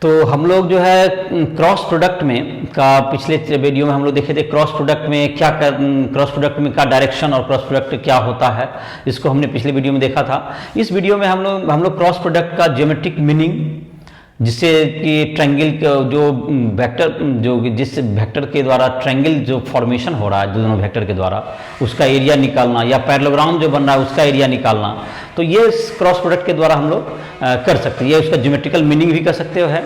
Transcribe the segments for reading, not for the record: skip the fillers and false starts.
तो हम लोग जो है क्रॉस प्रोडक्ट में का पिछले वीडियो में हम लोग देखे थे क्रॉस प्रोडक्ट में क्रॉस प्रोडक्ट में का डायरेक्शन और क्रॉस प्रोडक्ट क्या होता है, इसको हमने पिछले वीडियो में देखा था। इस वीडियो में हम लोग क्रॉस प्रोडक्ट का ज्योमेट्रिक मीनिंग, जिससे कि ट्रायंगल जो वेक्टर जो जिस वेक्टर के द्वारा ट्रायंगल जो फॉर्मेशन हो रहा है दोनों वेक्टर के द्वारा, उसका एरिया निकालना, या पैरेललोग्राम जो बन रहा है उसका एरिया निकालना, तो ये क्रॉस प्रोडक्ट के द्वारा हम लोग कर सकते हैं। ये उसका ज्योमेट्रिकल मीनिंग भी कर सकते हो है।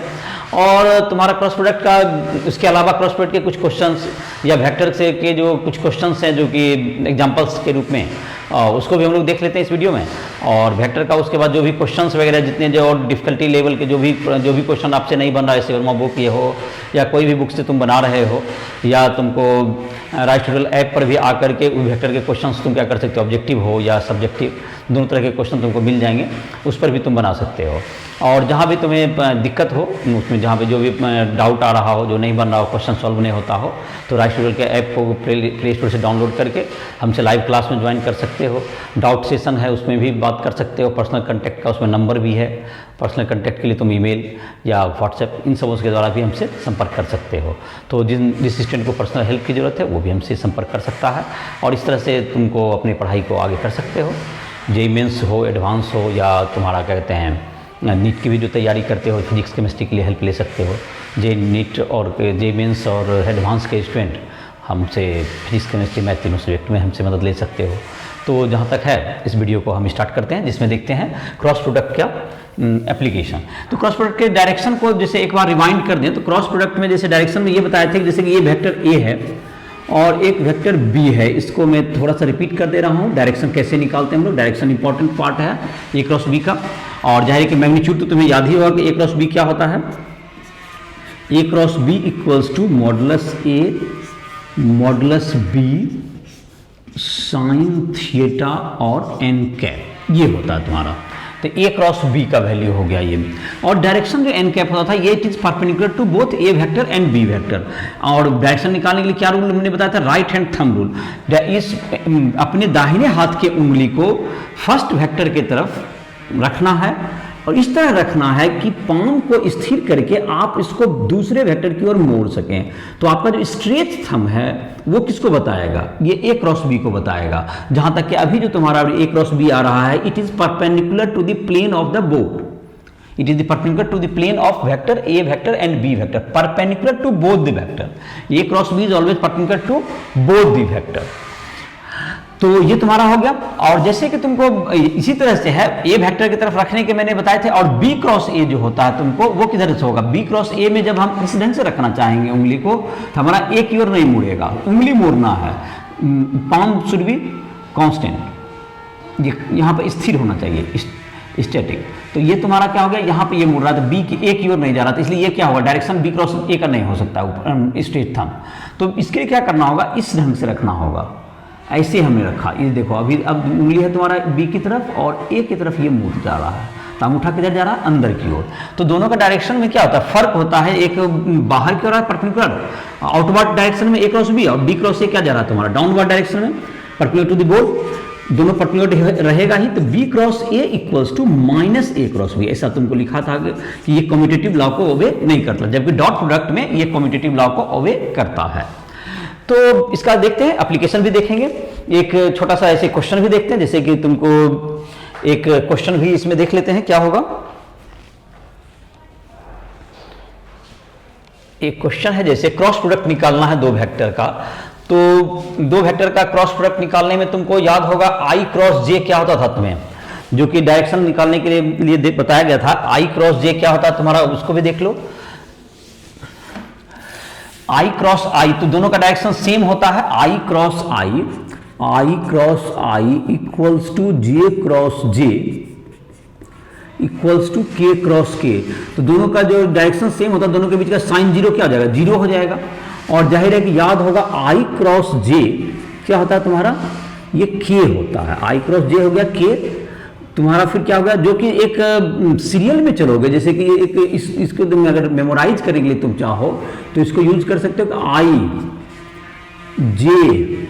और तुम्हारा क्रॉस प्रोडक्ट का इसके अलावा क्रॉस प्रोडक्ट के कुछ क्वेश्चंस या वेक्टर से के जो कुछ क्वेश्चंस हैं जो कि एग्जांपल्स के रूप में, उसको भी हम लोग देख लेते हैं इस वीडियो में। और वेक्टर का उसके बाद जो भी क्वेश्चंस वगैरह जितने जो और डिफिकल्टी लेवल के जो भी क्वेश्चन आपसे नहीं बन रहा है, जैसे वर्मा बुक ये हो या कोई भी बुक से तुम बना रहे हो, या तुमको राइस ट्यूटोरियल ऐप पर भी आकर के वेक्टर के क्वेश्चंस तुम क्या कर सकते हो, ऑब्जेक्टिव हो या सब्जेक्टिव, दोनों तरह के क्वेश्चन तुमको मिल जाएंगे, उस पर भी तुम बना सकते हो। और जहाँ भी तुम्हें दिक्कत हो उसमें, जहाँ पे जो भी डाउट आ रहा हो, जो नहीं बन रहा हो, क्वेश्चन सॉल्व नहीं होता हो, तो राइस ट्यूटोरियल के ऐप को प्ले स्टोर से डाउनलोड करके हमसे लाइव क्लास में ज्वाइन कर सकते हो। डाउट सेशन है उसमें भी बात कर सकते हो। पर्सनल कॉन्टैक्ट का उसमें नंबर भी है। पर्सनल कॉन्टैक्ट के लिए तुम ईमेल या व्हाट्सएप इन सबों के द्वारा भी हमसे संपर्क कर सकते हो। तो जिस स्टूडेंट को पर्सनल हेल्प की ज़रूरत है वो भी हमसे संपर्क कर सकता है, और इस तरह से तुमको अपनी पढ़ाई को आगे कर सकते हो। जेईई मेंस हो, एडवांस हो, या तुम्हारा क्या कहते हैं नीट की भी जो तैयारी करते हो, फिजिक्स केमिस्ट्री के लिए हेल्प ले सकते हो। जेईई नीट और जेईई मेंस और एडवांस के स्टूडेंट हमसे फिजिक्स केमिस्ट्री मैथ तीनों सब्जेक्ट में हमसे मदद ले सकते हो। तो जहाँ तक है इस वीडियो को हम स्टार्ट करते हैं, जिसमें देखते हैं क्रॉस प्रोडक्ट का एप्लीकेशन। तो क्रॉस प्रोडक्ट के डायरेक्शन को जैसे एक बार रिवाइंड कर दें, तो क्रॉस प्रोडक्ट में जैसे डायरेक्शन में ये बताया था कि जैसे कि ये वेक्टर ए है और एक वेक्टर बी है, इसको मैं थोड़ा सा रिपीट कर दे रहा हूँ। डायरेक्शन कैसे निकालते हैं हम लोग, डायरेक्शन इंपॉर्टेंट पार्ट है ए क्रॉस बी का। और जाहिर है कि मैग्नीट्यूड तो तुम्हें याद ही होगा कि ए क्रॉस बी क्या होता है। A cross B equals to modulus A modulus B sine theta और एन कैप, ये होता है तुम्हारा। तो ए क्रॉस बी का वैल्यू हो गया ये भी। और डायरेक्शन जो एन कैप होता था, ये it is perpendicular to both A vector and B vector. और डायरेक्शन निकालने के लिए क्या रूल हमने बताया था, राइट हैंड थंब रूल। इस अपने दाहिने हाथ के उंगली को फर्स्ट वेक्टर की तरफ रखना है, और इस तरह रखना है कि पाम को स्थिर करके आप इसको दूसरे वेक्टर की ओर मोड़ सकें। तो आपका जो स्ट्रेट थंब है वो किसको बताएगा, ये ए क्रॉस बी को बताएगा। जहां तक कि अभी जो तुम्हारा ए क्रॉस बी आ रहा है, it is perpendicular to the plane of the board. It is perpendicular to the plane of vector A vector and B vector, perpendicular to both the vector. A cross B is always perpendicular to both the vector. तो ये तुम्हारा हो गया। और जैसे कि तुमको इसी तरह से है, ए वेक्टर की तरफ रखने के मैंने बताए थे, और बी क्रॉस ए जो होता है तुमको वो किधर से होगा, बी क्रॉस ए में जब हम इस ढंग से रखना चाहेंगे उंगली को, तो हमारा ए की ओर नहीं मुड़ेगा, उंगली मोड़ना है। पाम शुड बी कांस्टेंट, ये यहाँ पर स्थिर होना चाहिए, स्टैटिक। तो ये तुम्हारा क्या हो गया, यहाँ पे ये मुड़ रहा था, बी की ए की ओर नहीं जा रहा था, इसलिए ये क्या होगा, डायरेक्शन बी क्रॉस ए का नहीं हो सकता स्ट्रेट थंब। तो इसके लिए क्या करना होगा, इस ढंग से रखना होगा। ऐसे हमने रखा, ये देखो अभी अब उंगली है तुम्हारा बी की तरफ और ए की तरफ ये मुड़ जा रहा है, तो अंगूठा किधर जा रहा है, अंदर की ओर। तो दोनों का डायरेक्शन में क्या होता है, फर्क होता है। एक बाहर की ओर परपेंडिकुलर आउटवर्ड डायरेक्शन में ए क्रॉस बी, और बी क्रॉस ए क्या जा रहा है तुम्हारा डाउनवर्ड डायरेक्शन में परपेंडिकुलर टू द बोर्ड, दोनों परपेंडिकुलर रहेगा ही। तो B cross A equals to minus A cross B, ऐसा तुमको लिखा था कि ये कम्यूटेटिव लॉ को ओबे नहीं करता, जबकि डॉट प्रोडक्ट में ये कम्यूटेटिव लॉ को ओबे करता है। तो इसका देखते हैं, एप्लीकेशन भी देखेंगे, एक छोटा सा ऐसे क्वेश्चन भी देखते हैं। जैसे कि तुमको एक क्वेश्चन भी इसमें देख लेते हैं क्या होगा। एक क्वेश्चन है, जैसे क्रॉस प्रोडक्ट निकालना है दो वेक्टर का। तो दो वेक्टर का क्रॉस प्रोडक्ट निकालने में तुमको याद होगा आई क्रॉस जे क्या होता था तुम्हें, जो कि डायरेक्शन निकालने के लिए बताया गया था। आई क्रॉस जे क्या होता है तुम्हारा, उसको भी देख लो। आई क्रॉस आई, तो दोनों का डायरेक्शन सेम होता है, I cross I equals to J cross J equals to K cross K. तो दोनों का जो डायरेक्शन सेम होता है, दोनों के बीच का साइन जीरो क्या हो जाएगा, जीरो हो जाएगा। और जाहिर है कि याद होगा आई क्रॉस जे क्या होता है तुम्हारा, ये के होता है। आई क्रॉस जे हो गया के तुम्हारा, फिर क्या हो गया, जो कि एक सीरियल में चलोगे, जैसे कि एक इसको तुम अगर मेमोराइज करने के लिए तुम चाहो तो इसको यूज कर सकते हो कि आई जे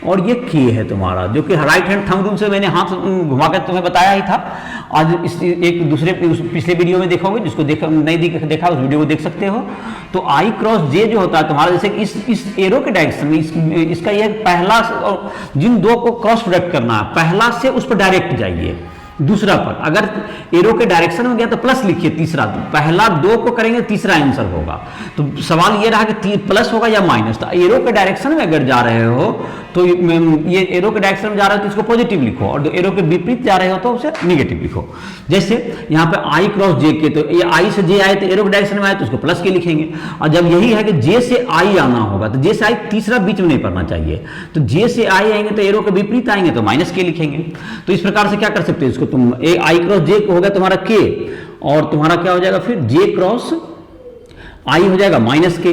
और ये के है तुम्हारा, जो कि राइट हैंड थंब रूल से मैंने हाथ घुमाकर तुम्हें बताया ही था। आज इस एक दूसरे पिछले वीडियो में देखोगे, जिसको नहीं देखा उस वीडियो को देख सकते हो। तो आई क्रॉस जे जो होता है तुम्हारा, जैसे कि इस एरो के डायरेक्शन में इसका ये पहला, जिन दो को क्रॉस प्रोडक्ट करना है, पहला से उस पर डायरेक्ट जाइए, दूसरा पर। अगर एरो के डायरेक्शन में गया तो प्लस लिखिए, तीसरा, पहला दो को करेंगे तीसरा आंसर होगा। तो सवाल ये रहा कि प्लस होगा या माइनस। तो एरो के डायरेक्शन में अगर जा रहे हो तो ये एरो के डायरेक्शन में जा रहे हो तो इसको पॉजिटिव लिखो, और एरो के विपरीत जा रहे हो तो उसे निगेटिव लिखो। जैसे यहाँ पे आई क्रॉस जे के, तो ये आई से जे आए तो एरो के डायरेक्शन में आए तो उसको प्लस के लिखेंगे। और जब यही है कि जे से आई आना होगा तो जे से आई तीसरा बीच में नहीं पढ़ना चाहिए, तो जे से आई आएंगे तो एरो के विपरीत आएंगे तो माइनस के लिखेंगे। तो इस प्रकार से क्या कर सकते हो इसको तुम, आई क्रॉस जे हो गया तुम्हारा के, और तुम्हारा क्या हो जाएगा फिर जे क्रॉस आई हो जाएगा माइनस के।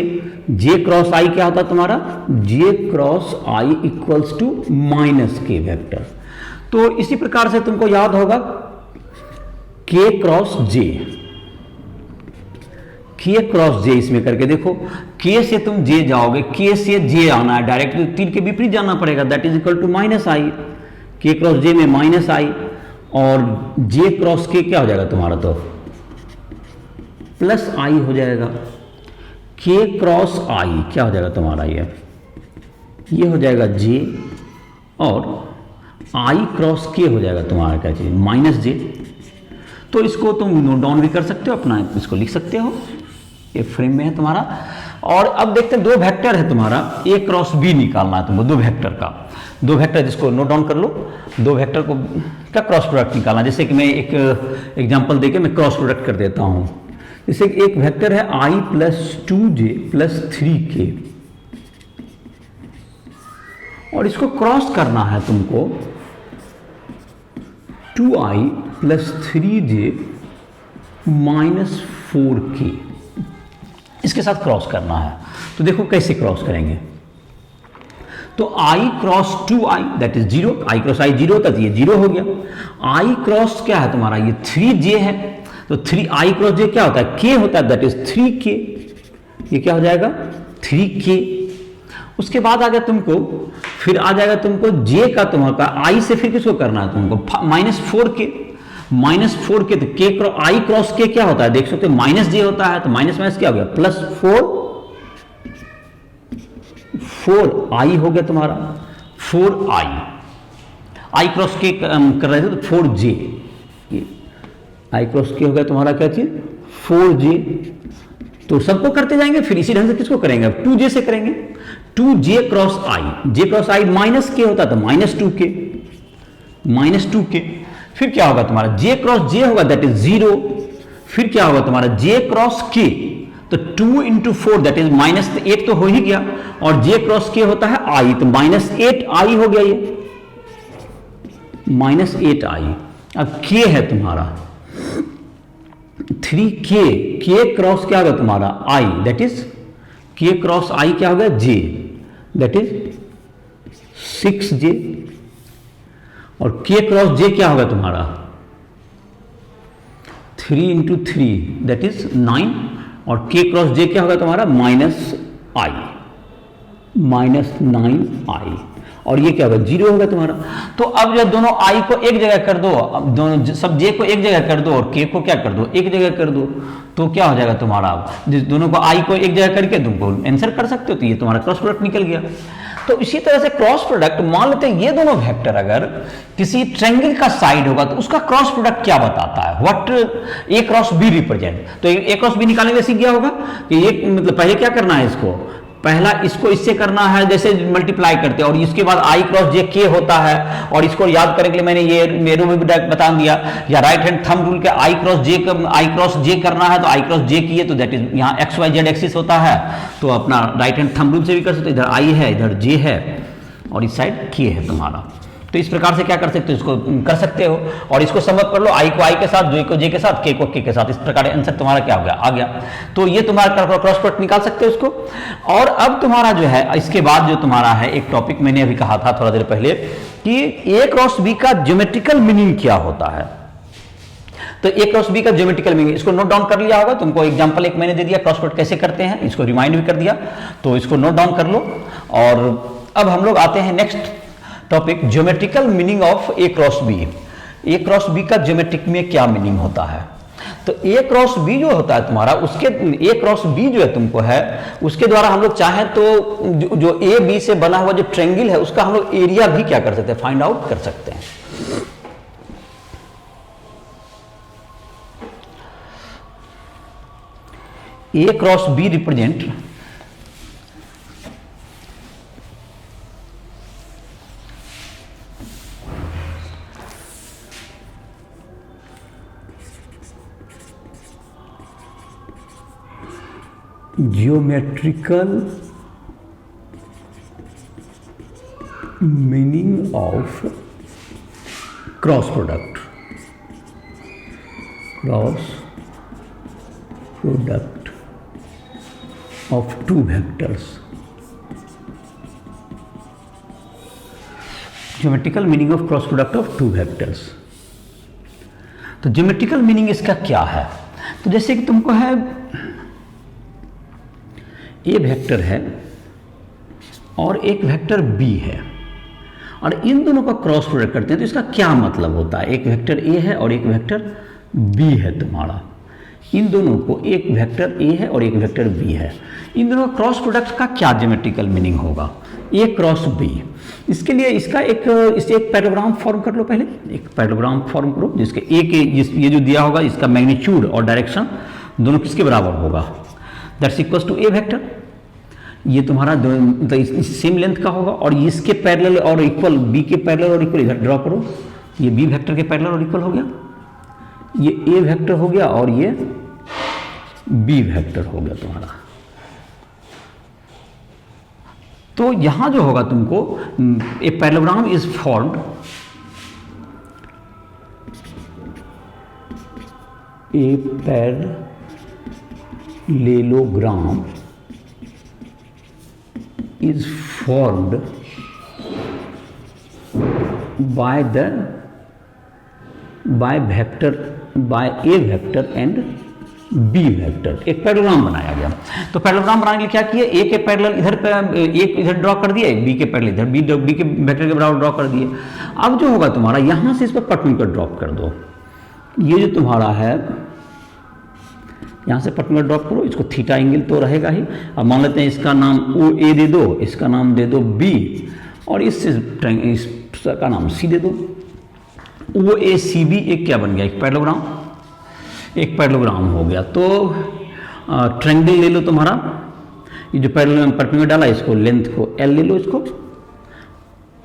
जे क्रॉस आई क्या होता है तुम्हारा, J cross I equals to minus K vector. तो इसी प्रकार से तुमको याद होगा के क्रॉस जे, के क्रॉस जे इसमें करके देखो, के से तुम जे जाओगे, के से जे आना है डायरेक्ट, तीर के विपरीत जाना पड़ेगा, that is equal to minus I. K cross जे में माइनस आई, और जे क्रॉस के क्या हो जाएगा तुम्हारा, तो प्लस आई हो जाएगा। के क्रॉस आई क्या हो जाएगा तुम्हारा, ये हो जाएगा जे, और आई क्रॉस के हो जाएगा तुम्हारा क्या चीज, माइनस जे। तो इसको तुम नोट डाउन भी कर सकते हो, अपना इसको लिख सकते हो, ये फ्रेम में है तुम्हारा। और अब देखते हैं, दो वेक्टर है तुम्हारा, ए क्रॉस बी निकालना है तुमको, दो वेक्टर का, दो वेक्टर जिसको नोट डाउन कर लो, दो वेक्टर को क्या क्रॉस प्रोडक्ट निकालना। जैसे कि मैं एक एग्जांपल देके मैं क्रॉस प्रोडक्ट कर देता हूं। जैसे एक वेक्टर है आई प्लस 2j प्लस 3k, और इसको क्रॉस करना है तुमको 2i plus 3j minus 4k, इसके साथ क्रॉस करना है। तो देखो कैसे क्रॉस करेंगे। तो i cross 2i that is 0, i cross i 0 होता है, ये 0 हो गया। i क्रॉस क्या है तुम्हारा, ये 3j है, तो 3i क्रॉस j क्या होता है, k होता है, दैट इज 3k, ये क्या हो जाएगा 3k। उसके बाद आ गया तुमको, फिर आ जाएगा तुमको j का, तुम्हारा i से फिर किसको करना है तुमको, माइनस 4k, माइनस 4k, तो k cross i cross k क्या होता है देख सकते हो, माइनस j होता है, तो माइनस माइनस क्या हो गया प्लस 4i हो गया तुम्हारा, 4i, i क्रॉस के कर रहे थे तो 4j, i क्रॉस के हो गया तुम्हारा क्या चीज 4j। तो सबको करते जाएंगे, फिर इसी ढंग से किसको करेंगे, 2j से करेंगे, 2j cross i, j cross i minus के होता है तो माइनस 2k, माइनस 2k। फिर क्या होगा तुम्हारा j क्रॉस j होगा दैट इज 0, फिर क्या होगा तुम्हारा j क्रॉस k, तो 2 इंटू 4 दैट इज माइनस 8 तो हो ही गया, और j क्रॉस k होता है i, तो माइनस 8i हो गया, ये माइनस 8i। अब k है तुम्हारा 3k, k क्रॉस क्या होगा तुम्हारा i, that is k cross i क्या होगा j, दैट इज 6j, और k क्रॉस j क्या होगा तुम्हारा 3 इंटू 3 दैट इज 9, और k क्रॉस j क्या होगा तुम्हारा माइनस i, माइनस 9i, और ये क्या होगा 0 होगा तुम्हारा। तो अब जो दोनों i को एक जगह कर दो, अब दोनों सब j को एक जगह कर दो और k को क्या कर दो एक जगह कर दो, तो क्या हो जाएगा तुम्हारा, दोनों को i को एक जगह करके तुमको आंसर कर सकते हो, तो ये तुम्हारा क्रॉस प्रोडक्ट निकल गया। तो इसी तरह से क्रॉस प्रोडक्ट, मान लेते हैं ये दोनों वेक्टर अगर किसी ट्रायंगल का साइड होगा तो उसका क्रॉस प्रोडक्ट क्या बताता है, what A cross B represent. तो ए क्रॉस बी निकालने में सीख गया होगा कि ये मतलब पहले क्या करना है, इसको पहला इसको इससे करना है, जैसे मल्टीप्लाई करते हैं, और इसके बाद आई क्रॉस जे के होता है, और इसको याद करने के लिए मैंने ये मेरू में भी बता दिया, या राइट हैंड थंब रूल के आई क्रॉस जे करना है तो आई क्रॉस जे किए तो दैट इज यहाँ एक्स वाई जेड एक्सिस होता है, तो अपना राइट हैंड थंब रूल से भी कर सकते हो, इधर आई है इधर जे है और इस साइड के है तुम्हारा। तो इस प्रकार से क्या कर सकते हो, इसको कर सकते हो, और इसको समअप कर लो, आई को आई के साथ, जे को जे के साथ, के को के साथ, इस प्रकार आंसर तुम्हारा क्या हो गया आ गया। तो ये तुम्हारा क्रॉस प्रोडक्ट निकाल सकते हो इसको। और अब तुम्हारा जो है इसके बाद जो तुम्हारा है एक टॉपिक मैंने अभी कहा था थोड़ा देर पहले कि ए क्रॉस बी का ज्योमेट्रिकल मीनिंग क्या होता है। तो ए क्रॉस बी का ज्योमेट्रिकल मीनिंग इसको नोट डाउन कर लिया होगा, तुमको एग्जांपल एक मैंने दे दिया क्रॉस प्रोडक्ट कैसे करते हैं, इसको रिमाइंड भी कर दिया, तो इसको नोट डाउन कर लो। और अब हम लोग आते हैं next topic geometrical meaning of A cross B. A cross B का ज्योमेट्रिक में क्या मीनिंग होता है? तो ए क्रॉस बी जो होता है तुम्हारा, उसके ए क्रॉस बी जो है तुमको है, उसके द्वारा हम लोग चाहे तो जो ए बी से बना हुआ जो ट्रायंगल है उसका हम लोग एरिया भी क्या कर सकते हैं, फाइंड आउट कर सकते हैं। A cross B represent geometrical meaning of cross product of two vectors। geometrical meaning of cross product of two vectors। तो geometrical meaning इसका क्या है? तो जैसे कि तुमको है ए वेक्टर है और एक वेक्टर बी है और इन दोनों का क्रॉस प्रोडक्ट करते हैं, तो इसका क्या मतलब होता है? एक वेक्टर ए है और एक वेक्टर बी है तुम्हारा, इन दोनों को, एक वेक्टर ए है और एक वेक्टर बी है, इन दोनों का क्रॉस प्रोडक्ट का क्या ज्योमेट्रिकल मीनिंग होगा? ए क्रॉस बी। इसके लिए इसका इसे एक पैराग्राम फॉर्म कर लो। पहले एक पैराग्राम फॉर्म करो जिसके ए के ये जो दिया होगा इसका मैग्नीट्यूड और डायरेक्शन दोनों किसके बराबर होगा? That's equals to A vector. ये तुम्हारा सेम लेंथ का होगा और इसके पैरेलल और इक्वल, बी के पैरेलल और इक्वल इधर ड्रॉ करो। ये बी वेक्टर के पैरेलल और इक्वल हो गया, ये ए वेक्टर हो गया और ये बी वेक्टर हो गया तुम्हारा। तो यहां जो होगा तुमको a parallelogram is formed, a parallelogram is formed by a vector and b vector। एक पैरेललोग्राम बनाया गया। तो पैरेललोग्राम बनाने के लिए क्या किया? ए के पैरेलल इधर एक इधर ड्रॉ कर दिया, बी के पैरेलल इधर बी के वेक्टर के बराबर ड्रॉ कर दिए। अब जो होगा तुम्हारा यहां से इस पर परपेंडिकुलर ड्रॉप कर दो। ये जो तुम्हारा है यहाँ से परपेंडिकुलर ड्रॉप करो, इसको थीटा एंगल तो रहेगा ही। अब मान लेते हैं इसका नाम ओ ए दे दो, इसका नाम दे दो बी और इसका नाम सी दे दो। ओ ए सी बी एक क्या बन गया? एक पैरेललोग्राम, एक पैरेललोग्राम हो गया। तो ट्रायंगल ले लो तुम्हारा, ये जो परपेंडिकुलर डाला इसको लेंथ को एल ले लो, इसको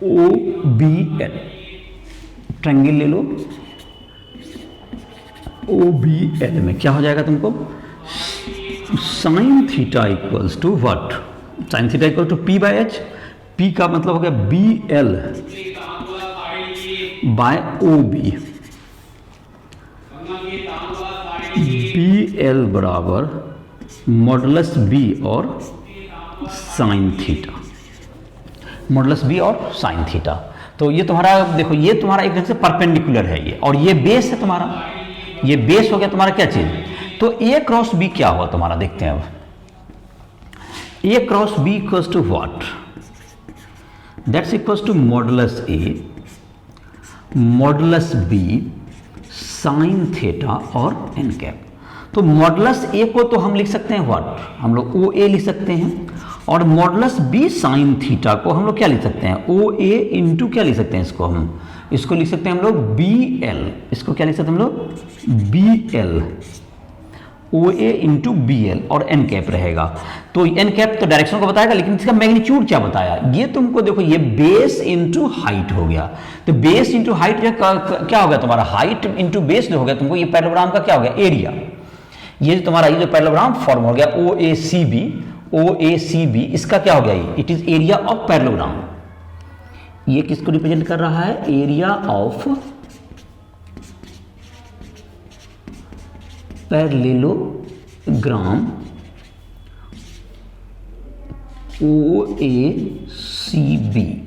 ओ बी एल ट्रायंगल ले लो। ओ बी एल में क्या हो जाएगा तुमको? Sine theta equals to what? Sine theta equal to P by H. P का मतलब हो गया B L by O B. B L बराबर मॉडुलस बी और साइन थीटा, मॉडुलस बी और साइन थीटा। तो ये तुम्हारा देखो, ये तुम्हारा एक ढंग से परपेंडिकुलर है ये, और ये बेस है तुम्हारा, ये बेस हो गया तुम्हारा क्या चीज? तो ए क्रॉस बी क्या हुआ तुम्हारा? देखते हैं अब। A cross B equals to what? That's equals to modulus A modulus B sine theta और एन कैप। तो मॉडुलस ए को तो हम लिख सकते हैं व्हाट? हम लोग ओ ए लिख सकते हैं, और मॉडुलस बी साइन थीटा को हम लोग क्या लिख सकते हैं? ओ ए इंटू क्या लिख सकते हैं इसको लिख सकते हैं हम लोग बी एल। इसको क्या लिख सकते हैं हम लोग? B L, O A into B L, और एन कैप रहेगा। तो एन कैप तो डायरेक्शन को बताएगा, लेकिन इसका मैग्नीट्यूड क्या बताया? ये तुमको देखो, ये बेस इंटू हाइट हो गया। तो बेस इंटू हाइट क्या हो गया तुम्हारा? हाइट इंटू बेस जो हो गया तुमको, ये पैरेललोग्राम का क्या हो गया? एरिया। ये तुम्हारा ये जो पैरेललोग्राम फॉर्म हो गया ओ ए सी बी, इसका क्या हो गया? ये it is area of parallelogram. ये किसको रिप्रेजेंट कर रहा है? Area of parallelogram O A C B,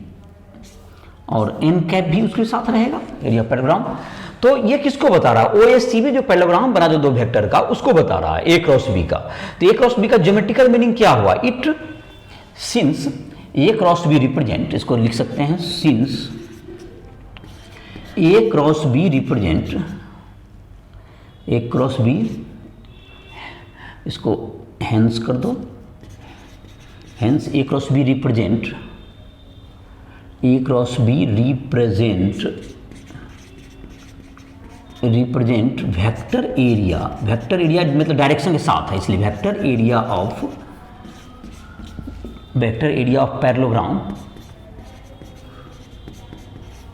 और एन कैप भी उसके साथ रहेगा, एरिया पैरेललोग्राम। तो ये किसको बता रहा है? ओ ए सी बी जो पैरेललोग्राम बना जो दो वेक्टर का, उसको बता रहा है, ए क्रॉस बी का। तो ए क्रॉस बी का ज्योमेट्रिकल मीनिंग क्या हुआ? It since A cross B represent, इसको लिख सकते हैं since A cross B represent, A cross B, इसको हेंस कर दो, hence A cross B represent, A cross B represent vector area, vector area मतलब डायरेक्शन के साथ है, इसलिए vector area of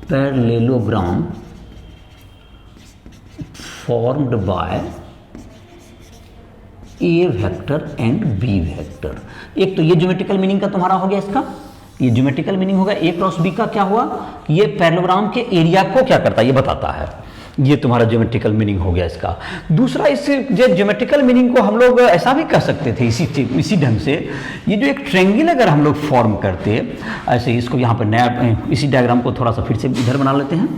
parallelogram formed by A vector and B vector. एक तो ये ज्योमेट्रिकल मीनिंग का तुम्हारा हो गया, इसका ये ज्योमेट्रिकल मीनिंग होगा। ए क्रॉस बी का क्या हुआ, ये पैरेललोग्राम के एरिया को क्या करता है ये बताता है, ये तुम्हारा ज्योमेट्रिकल मीनिंग हो गया इसका। दूसरा, इस ज्योमेट्रिकल मीनिंग को हम लोग ऐसा भी कह सकते थे इसी ढंग से, ये जो एक ट्रायंगल अगर हम लोग फॉर्म करते ऐसे, इसको यहाँ पर नया इसी डायग्राम को थोड़ा सा फिर से इधर बना लेते हैं,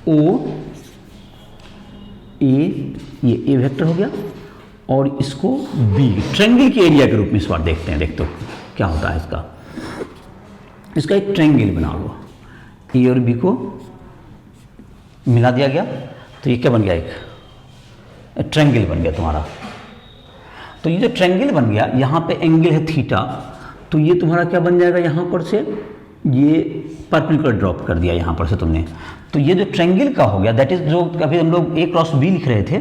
ओ ये ए वेक्टर हो गया और इसको बी, ट्रायंगल के एरिया के रूप में इस बार देखते हैं, देखते हो क्या होता है इसका। इसका एक ट्रायंगल बना लो, ए और बी को मिला दिया गया तो ये क्या बन गया, एक ट्रायंगल बन गया तुम्हारा। तो ये जो ट्रायंगल बन गया, यहाँ पे एंगल है थीटा, तो ये तुम्हारा क्या बन जाएगा, यहाँ पर से ये परपेंडिकुलर ड्रॉप कर दिया यहाँ पर से तुमने, तो ये जो ट्रायंगल का हो गया, दैट इज जो अभी हम लोग ए क्रॉस बी लिख रहे थे,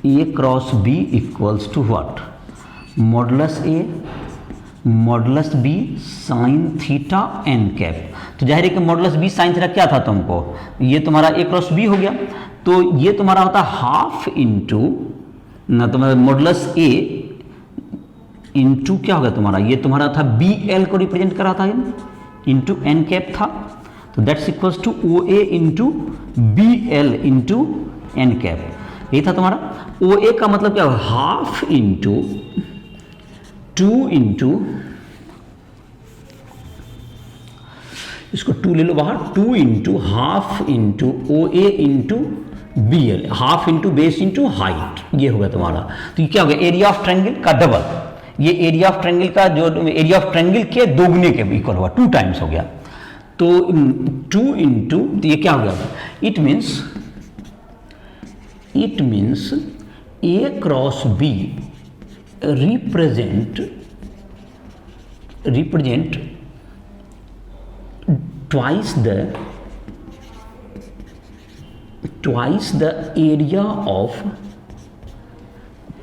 A cross B equals to what, modulus A modulus B sine theta N cap. तो जाहिर है कि मॉडुलस बी साइन थीटा क्या था तुमको, ये तुम्हारा ए क्रॉस बी हो गया, तो ये तुम्हारा होता है हाफ इंटू ना तुम्हारा मॉडुलस ए इंटू क्या होगा तुम्हारा, ये तुम्हारा था बी एल को रिप्रेजेंट करा था इंटू एन कैप था, तो that's equals to O A into B L into N cap, ये था तुम्हारा। ओ ए का मतलब क्या, हाफ इंटू 2 इंटू, इसको 2 ले लो बाहर, 2 into half into O A into B L, half into base into height, ये होगा तुम्हारा। तो ये क्या हो गया, एरिया ऑफ ट्रायंगल का डबल, ये एरिया ऑफ ट्रायंगल का जो एरिया ऑफ ट्रायंगल के दोगुने के इक्वल हुआ, 2 टाइम्स हो गया। तो 2 इंटू, तो ये क्या हो गया, it means A cross B represent twice the area of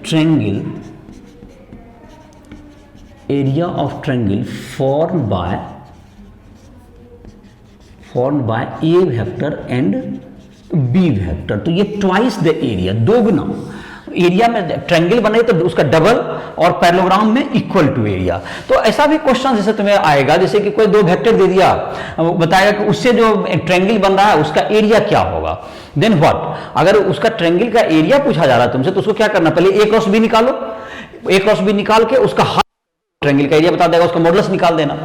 triangle formed by A vector and B vector। तो ये twice the area, दोगुना एरिया में ट्रायंगल बने तो उसका डबल और पैरेललोग्राम में इक्वल टू एरिया। तो ऐसा भी क्वेश्चन जैसे तुम्हें आएगा, जैसे कि कोई 2 वेक्टर दे दिया, बताएगा कि उससे जो ट्रायंगल बन रहा है उसका एरिया क्या होगा, देन व्हाट, अगर उसका ट्रायंगल का एरिया पूछा जा रहा है तुमसे, तो उसको क्या करना, पहले ए क्रॉस बी निकालो, ए क्रॉस बी निकाल के उसका ट्रायंगल का एरिया बता देगा, उसका मॉडुलस निकाल देना।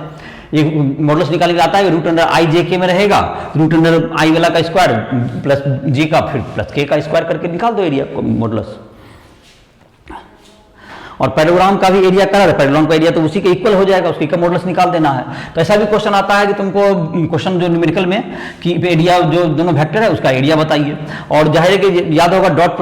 ये मॉडुलस निकालने के आता है, रूट अंडर आई जे के में रहेगा, रूट अंडर आई वाला का स्क्वायर प्लस जे का फिर प्लस के का स्क्वायर करके निकाल दो एरिया मॉडुलस। और पैरेललोग्राम का भी एरिया करा है, पैरेललोग्राम का एरिया तो उसी के इक्वल हो जाएगा, उसकी का मॉडुलस निकाल देना है। तो ऐसा भी क्वेश्चन आता है कि तुमको क्वेश्चन जो न्यूमेरिकल में कि एरिया जो दोनों वेक्टर है उसका एरिया बताइए। और जाहिर है कि याद होगा डॉट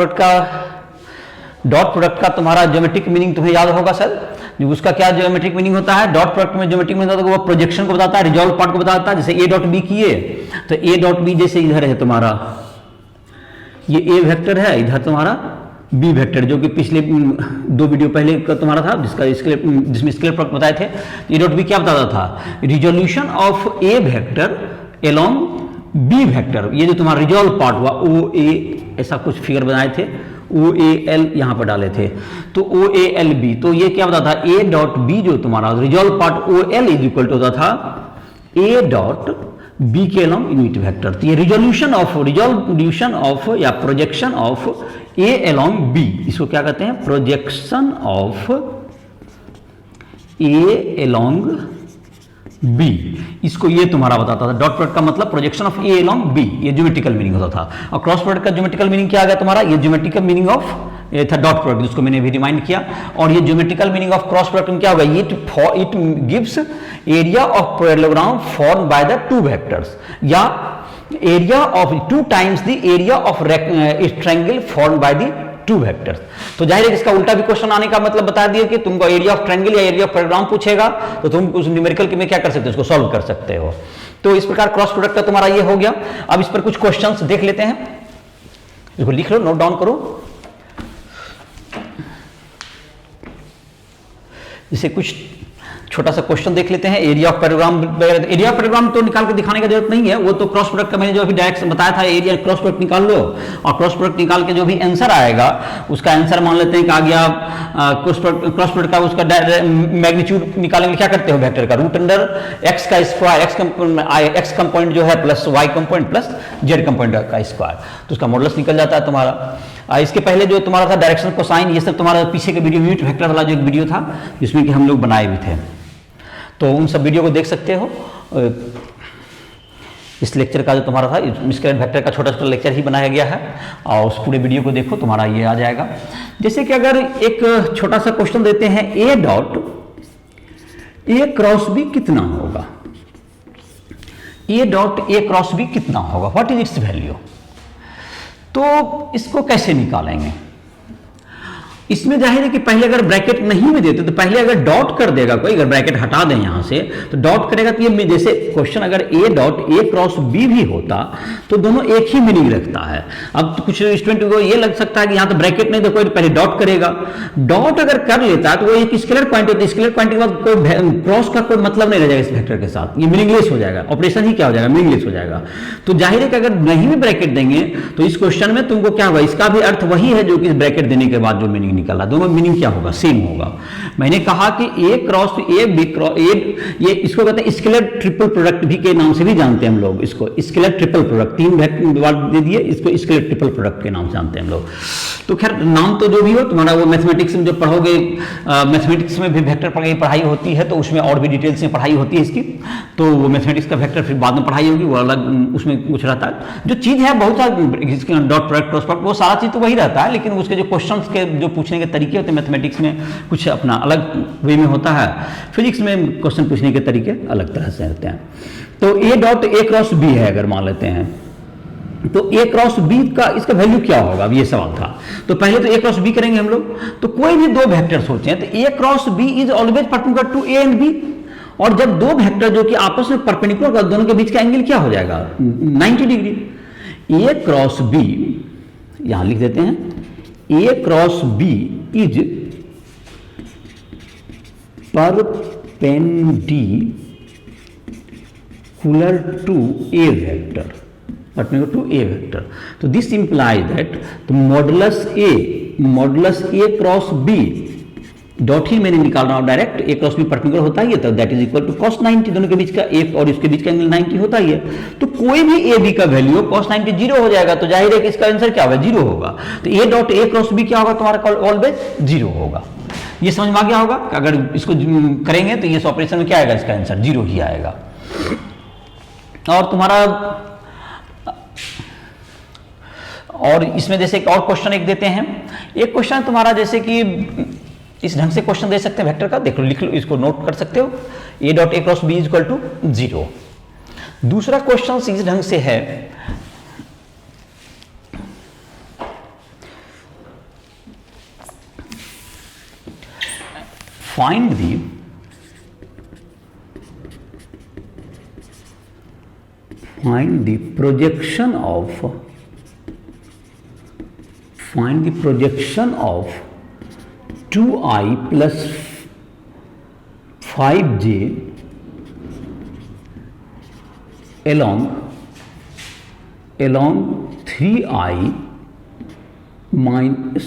प्रोडक्ट का तुम्हारा ज्योमेट्रिक मीनिंग तुम्हें याद होगा सर, उसका क्या ज्योमेट्रिक मीनिंग होता है, डॉट प्रोडक्ट में ज्योमेट्रिक मीनिंग होता है वो प्रोजेक्शन को बताता है, रिजॉल्व पार्ट को बताता है। जैसे ए डॉट बी किए तो ए डॉट बी जैसे इधर है तुम्हारा, ये ए वेक्टर है, इधर तुम्हारा बी वेक्टर, जो कि पिछले 2 वीडियो पहले का तुम्हारा था जिसमें स्केलर प्रोडक्ट बताए थे। ए डॉट बी क्या बताता था, resolution of A vector along B vector, ये जो तुम्हारा रिजॉल्व पार्ट हुआ ओ ए, ऐसा कुछ फिगर बनाए थे, ओ ए एल यहाँ पर डाले थे, तो ओ ए एल बी, तो ये क्या बताता था, ए डॉट बी जो तुम्हारा resolve part O L is equal to होता था ए डॉट बी के अलोंग यूनिट वेक्टर। तो ये रिजोल्यूशन ऑफ या projection of A along B, इसको क्या कहते हैं, projection of A along B, इसको ये तुम्हारा बताता था। डॉट प्रोडक्ट का मतलब projection of A along B, ये ज्योमेट्रिकल मीनिंग होता था। और क्रॉस प्रोडक्ट का ज्योमेट्रिकल मीनिंग क्या आ गया तुम्हारा, ये ज्योमेट्रिकल मीनिंग ऑफ ये था डॉट प्रोडक्ट, जिसको मैंने भी रिमाइंड किया। और ये geometrical meaning of cross product में क्या होगा, it gives area of parallelogram form by the two vectors, या area of 2 times the area of triangle form by the two vectors. तो जाहिर है इसका उल्टा भी क्वेश्चन आने का मतलब बता दिया कि तुमको एरिया ऑफ ट्रायंगल या एरिया ऑफ पैरेललोग्राम पूछेगा तो तुम उस न्यूमेरिकल में क्या कर सकते हो, उसको सॉल्व कर सकते हो। तो इस प्रकार क्रॉस प्रोडक्ट का तुम्हारा ये हो गया। अब इस पर कुछ क्वेश्चंस देख लेते हैं, इसको लिख लो, नोट डाउन करो। इसे कुछ छोटा सा क्वेश्चन देख लेते हैं। Area of parallelogram, area of parallelogram तो निकाल के दिखाने की जरूरत नहीं है, वो तो क्रॉस प्रोडक्ट का मैंने जो अभी डायरेक्ट बताया था, एरिया क्रॉस प्रोडक्ट निकाल लो और क्रॉस प्रोडक्ट निकाल के जो भी आंसर आएगा उसका आंसर मान लेते हैं कि आ गया क्रॉस प्रोडक्ट का, उसका मैग्नीट्यूड निकालेंगे, क्या करते हो वेक्टर का रूट अंडर एक्स का स्क्वायर, एक्स कंपोनेंट जो है plus Y component plus Z component का स्क्वायर, तो उसका मॉडुलस निकल जाता है तुम्हारा। इसके पहले जो तुम्हारा था डायरेक्शन कोसाइन, ये सब तुम्हारा पीछे के वीडियो यूनिट वेक्टर वाला जो एक वीडियो था जिसमें कि हम लोग बनाए भी थे, तो उन सब वीडियो को देख सकते हो। इस लेक्चर का जो तुम्हारा था स्केलर वेक्टर का छोटा छोटा लेक्चर ही बनाया गया है, और उस पूरे वीडियो को देखो, तुम्हारा ये आ जाएगा। जैसे कि अगर एक छोटा सा क्वेश्चन देते हैं, A dot A cross B कितना होगा, A dot A cross B कितना होगा, व्हाट इज इट्स वैल्यू। तो इसको कैसे निकालेंगे, इसमें जाहिर है कि पहले अगर ब्रैकेट नहीं भी देते तो पहले अगर डॉट कर देगा कोई, अगर ब्रैकेट हटा दें यहां से तो डॉट करेगा, तो ये जैसे क्वेश्चन अगर A dot A cross B भी होता तो दोनों एक ही मीनिंग रखता है। अब तो कुछ स्टूडेंट को ये लग सकता है कि यहां तो ब्रैकेट नहीं, तो कोई पहले डॉट करेगा। डॉट अगर कर लेता है तो वो एक स्केलर क्वांटिटी होती है, स्केलर क्वांटिटी के बाद कोई क्रॉस का कोई मतलब नहीं रह जाएगा इस वेक्टर के साथ, ये मीनिंगलेस हो जाएगा, ऑपरेशन ही क्या हो जाएगा, मीनिंगलेस हो जाएगा। तो जाहिर है कि अगर नहीं भी ब्रैकेट देंगे तो इस क्वेश्चन में तुमको क्या होगा, इसका भी अर्थ वही है जो कि ब्रैकेट देने के बाद जो मीनिंग निकला, दोनों मीनिंग क्या होगा, सेम होगा। मैंने कहा कि A cross A B cross A, ये इसको कहते हैं स्केलर ट्रिपल प्रोडक्ट भी के नाम से भी जानते हैं हम लोग, इसको स्केलर ट्रिपल प्रोडक्ट, 3 वर्ड दे दिए, इसको स्केलर ट्रिपल प्रोडक्ट के नाम से जानते हैं हम लोग। तो खैर नाम तो जो भी हो, तुम्हारा वो मैथमेटिक्स में जो पढ़ोगे, मैथमेटिक्स में भी वेक्टर पढ़ाई होती है तो उसमें और भी डिटेल्स में पढ़ाई होती है इसकी, तो वो मैथमेटिक्स का वेक्टर फिर बाद में पढ़ाई होगी, वो अलग उसमें कुछ रहता है। जो चीज़ है बहुत सारा डॉट प्रोडक्ट क्रॉस प्रोडक्ट वो सारा चीज़ तो वही रहता है, लेकिन उसके जो क्वेश्चन के जो पूछने के तरीके होते हैं मैथमेटिक्स में कुछ अपना अलग वे में होता है, फिजिक्स में क्वेश्चन पूछने के तरीके अलग तरह से रहते हैं। तो A dot A cross B है अगर मान लेते हैं, तो ए क्रॉस बी का इसका वैल्यू क्या होगा, अब ये सवाल था। तो पहले तो ए क्रॉस बी करेंगे हम लोग, तो कोई भी दो वेक्टर सोचें तो A cross B is always perpendicular to A and B, और जब दो वेक्टर जो कि आपस में परपेंडिकुलर, दोनों के बीच का एंगल क्या हो जाएगा, 90 डिग्री। ए क्रॉस बी यहां लिख देते हैं, A cross B is perpendicular to a vector, perpendicular to a vector. So this implies that the modulus a cross b dot ही मैंने निकाल रहा हूं direct, A cross B perpendicular होता ही है, तो that is equal to cos 90, दोनों के बीच का एक और इसके बीच का एंगल 90 होता ही है। तो कोई भी ए बी का वैल्यू cos 90 जीरो हो जाएगा, तो जाहिर है कि इसका आंसर क्या होगा, जीरो होगा। तो A dot A cross B क्या होगा तुम्हारा, ऑलवेज जीरो होगा। ये समझ में आ गया होगा कि अगर इसको करेंगे तो ये ऑपरेशन में क्या आएगा, इसका आंसर जीरो ही आएगा। और तुम्हारा और इसमें जैसे एक और क्वेश्चन एक देते हैं, एक क्वेश्चन तुम्हारा जैसे कि इस ढंग से क्वेश्चन दे सकते हैं वेक्टर का, देख लो, लिख लो, इसको नोट कर सकते हो, A dot A cross B is equal to 0। दूसरा क्वेश्चन इस ढंग से है, find the projection of 2i plus 5j along 3i minus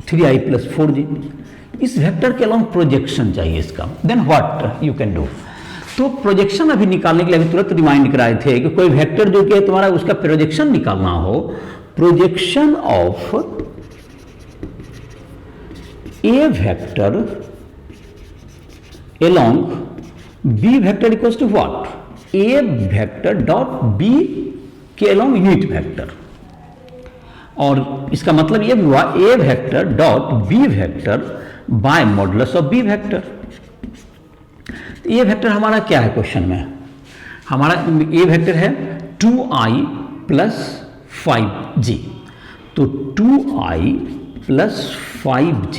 3i plus 4j। इस वेक्टर के अलॉन्ग प्रोजेक्शन चाहिए इसका, then what you can do. तो प्रोजेक्शन अभी निकालने के लिए अभी तुरंत रिमाइंड कराए थे कि कोई वेक्टर जो कि तुम्हारा उसका प्रोजेक्शन निकालना हो, projection of A vector along B vector equals to what, A vector dot B के along यूनिट वेक्टर। और इसका मतलब ये भी हुआ A vector dot B vector by modulus of B vector. ये वेक्टर हमारा क्या है क्वेश्चन में, हमारा ए वेक्टर है 2i प्लस 5j, तो 2i प्लस 5j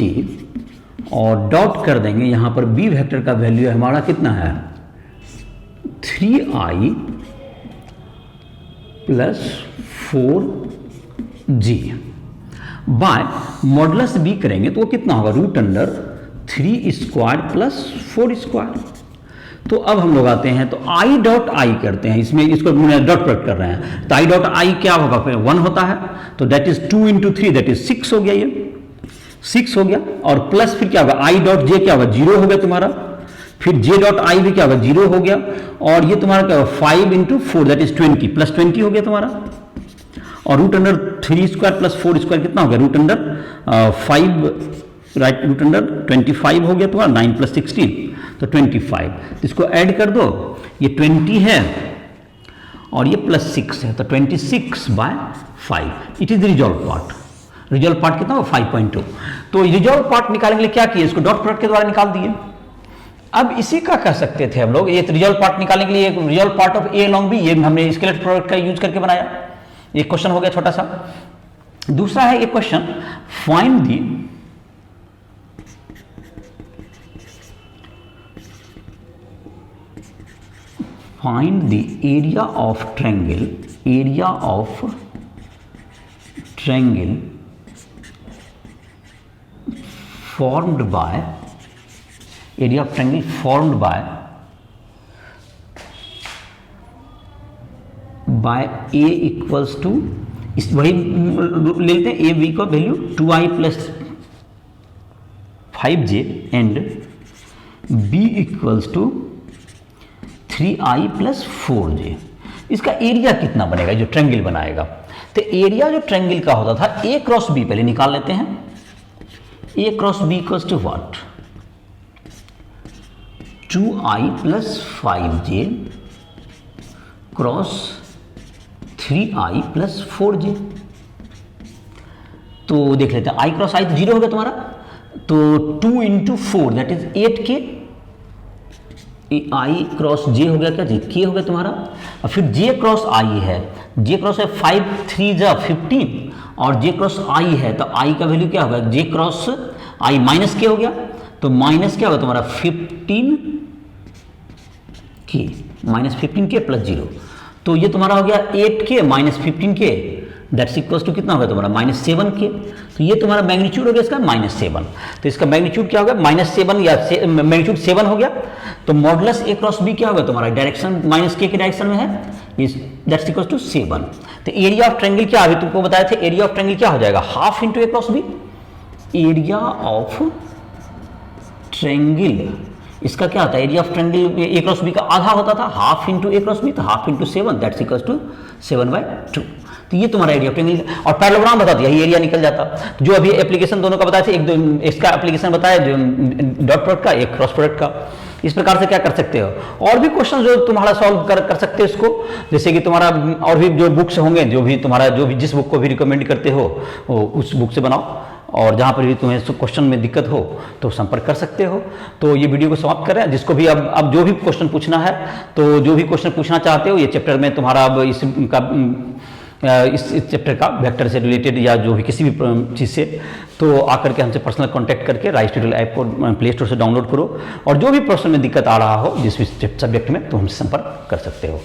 और डॉट कर देंगे यहां पर बी वेक्टर का वैल्यू हमारा कितना है 3i plus 4j bye modulus B करेंगे तो वो कितना होगा root under 3 square plus 4 square. तो अब हम लोग आते हैं तो i डॉट आई करते हैं, इसमें इसको डॉट प्रोडक्ट कर रहे हैं तो i डॉट आई क्या होगा फिर 1 होता है, तो that is 2 into 3 that is 6 हो गया, ये 6 हो गया। और प्लस फिर क्या होगा i डॉट जे क्या होगा 0 हो गया तुम्हारा, फिर j डॉट आई भी क्या होगा 0 हो गया, और ये तुम्हारा क्या होगा 5 इंटू 4 दैट इज 20 प्लस 20 हो गया तुम्हारा। और root under 3 square plus 4 square कितना हो गया root under 5 right, root under 25 हो गया तुम्हारा, 9 प्लस 16 तो 25। इसको ऐड कर दो, ये 20 है और ये प्लस 6 है तो 26 by 5। It is the resolve part. Resolve part कितना हो 5.2। तो रिजॉल्व पार्ट निकालने के लिए क्या किए, इसको डॉट प्रोडक्ट के द्वारा निकाल दिए। अब इसी का कह सकते थे हम लोग, ये रिजॉल्व पार्ट निकालने के लिए resolve part of A along B, ये हमने स्केलेट प्रोडक्ट का यूज करके बनाया। एक क्वेश्चन हो गया छोटा सा। दूसरा है एक question, find the area of triangle, area of triangle formed by area of triangle formed by a equals to, इस वही ले लेते हैं ए बी का value 2i plus 5j and b equals to 3i plus 4j। इसका area कितना बनेगा जो ट्रायंगल बनाएगा, तो एरिया जो ट्रायंगल का होता था a क्रॉस b पहले निकाल लेते हैं। a cross b equals to what 2i plus 5j cross 3i plus 4j। तो देख लेते हैं i क्रॉस i तो 0 हो गया तुम्हारा, तो 2 into 4 that is 8k, i cross j हो गया क्या जी k हो गया तुम्हारा, और फिर j क्रॉस i है, j क्रॉस है 5 3 जा 15 और j क्रॉस i है तो i का वैल्यू क्या होगा j cross i minus k हो गया, तो माइनस क्या होगा तुम्हारा 15k माइनस 15k प्लस 0, तो ये तुम्हारा हो गया 8k minus 15k that's equals to कितना होगा तुम्हारा माइनस 7k। तो ये तुम्हारा मैग्नीट्यूड हो गया इसका -7, तो इसका मैग्नीट्यूड क्या होगा -7 या मैग्नीट्यूड 7 हो गया। तो मॉडुलस a क्रॉस b क्या होगा तुम्हारा डायरेक्शन माइनस k के डायरेक्शन में है, दैट्स इक्वल्स टू 7। तो एरिया ऑफ ट्रायंगल क्या अभी तुमको बताए थे, एरिया ऑफ ट्रायंगल क्या हो जाएगा half into a cross b। Area of triangle इसका क्या होता है, area of triangle a cross b का आधा होता था, half into a cross b, तो half into 7 that's equals to 7/2। तो ये तुम्हारा एरिया ऑफ ट्रायंगल, और पैरेललोग्राम बता दिया ये एरिया निकल जाता। जो अभी एप्लीकेशन दोनों का बताया था, एक इसका एप्लीकेशन बताया जो डॉट प्रोडक्ट का, एक क्रॉस प्रोडक्ट का। इस प्रकार से क्या कर सकते हो, और भी क्वेश्चन जो तुम्हारा सॉल्व कर सकते हो इसको, जैसे कि तुम्हारा और भी जो बुक्स होंगे, जो भी तुम्हारा जो भी जिस बुक को भी रिकमेंड करते हो उस बुक से बनाओ, और जहाँ पर भी तुम्हें क्वेश्चन में दिक्कत हो तो संपर्क कर सकते हो। तो ये वीडियो को समाप्त कर रहे हैं। जिसको भी अब जो भी क्वेश्चन पूछना है, तो जो भी क्वेश्चन पूछना चाहते हो ये चैप्टर में तुम्हारा अब इस चैप्टर का वेक्टर से रिलेटेड या जो भी किसी भी चीज़ से, तो आकर के हमसे पर्सनल कांटेक्ट करके राइस ट्यूटोरियल ऐप को प्ले स्टोर से डाउनलोड करो, और जो भी प्रश्न में दिक्कत आ रहा हो जिस भी सब्जेक्ट में, तो हमसे संपर्क कर सकते हो।